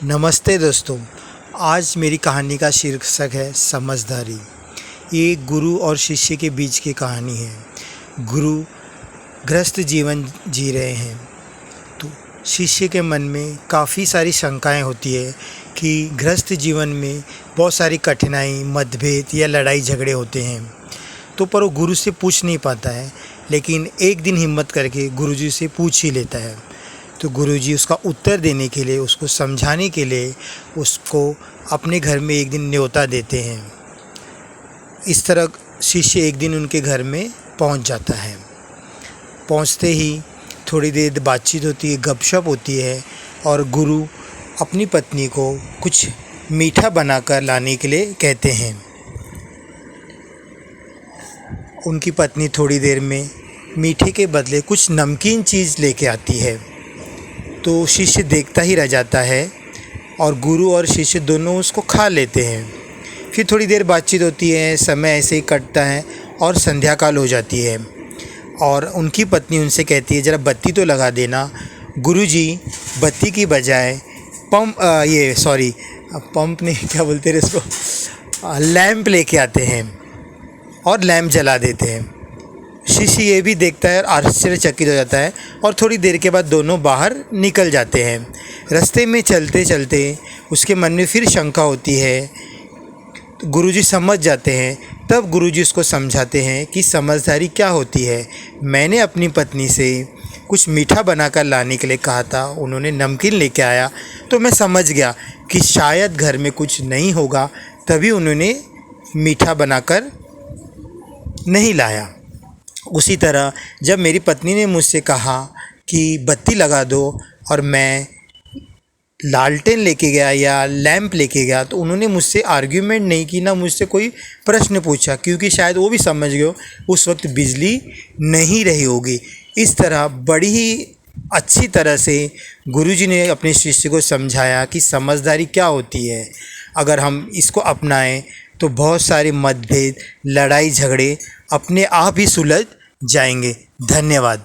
नमस्ते दोस्तों। आज मेरी कहानी का शीर्षक है समझदारी। ये गुरु और शिष्य के बीच की कहानी है। गुरु गृहस्थ जीवन जी रहे हैं तो शिष्य के मन में काफ़ी सारी शंकाएं होती है कि गृहस्थ जीवन में बहुत सारी कठिनाई, मतभेद या लड़ाई झगड़े होते हैं। तो पर वो गुरु से पूछ नहीं पाता है, लेकिन एक दिन हिम्मत करके गुरुजी से पूछ ही लेता है। तो गुरुजी उसका उत्तर देने के लिए, उसको समझाने के लिए उसको अपने घर में एक दिन न्योता देते हैं। इस तरह शिष्य एक दिन उनके घर में पहुंच जाता है। पहुंचते ही थोड़ी देर बातचीत होती है, गपशप होती है और गुरु अपनी पत्नी को कुछ मीठा बनाकर लाने के लिए कहते हैं। उनकी पत्नी थोड़ी देर में मीठे के बदले कुछ नमकीन चीज़ लेके आती है। तो शिष्य देखता ही रह जाता है और गुरु और शिष्य दोनों उसको खा लेते हैं। फिर थोड़ी देर बातचीत होती है, समय ऐसे ही कटता है और संध्या काल हो जाती है और उनकी पत्नी उनसे कहती है, ज़रा बत्ती तो लगा देना। गुरुजी बत्ती की बजाय पंप नहीं, क्या बोलते हैं इसको, लैंप लेके आते हैं और लैंप जला देते हैं। शिष्य ये भी देखता है और आश्चर्यचकित हो जाता है और थोड़ी देर के बाद दोनों बाहर निकल जाते हैं। रास्ते में चलते चलते उसके मन में फिर शंका होती है। गुरुजी समझ जाते हैं। तब गुरुजी उसको समझाते हैं कि समझदारी क्या होती है। मैंने अपनी पत्नी से कुछ मीठा बनाकर लाने के लिए कहा था, उन्होंने नमकीन लेके आया तो मैं समझ गया कि शायद घर में कुछ नहीं होगा, तभी उन्होंने मीठा बनाकर नहीं लाया। उसी तरह जब मेरी पत्नी ने मुझसे कहा कि बत्ती लगा दो और मैं लालटेन लेके गया या लैंप लेके गया, तो उन्होंने मुझसे आर्ग्यूमेंट नहीं की, ना मुझसे कोई प्रश्न पूछा, क्योंकि शायद वो भी समझ गए उस वक्त बिजली नहीं रही होगी। इस तरह बड़ी ही अच्छी तरह से गुरुजी ने अपने शिष्य को समझाया कि समझदारी क्या होती है। अगर हम इसको अपनाएं तो बहुत सारे मतभेद, लड़ाई झगड़े अपने आप ही सुलझ जाएंगे। धन्यवाद।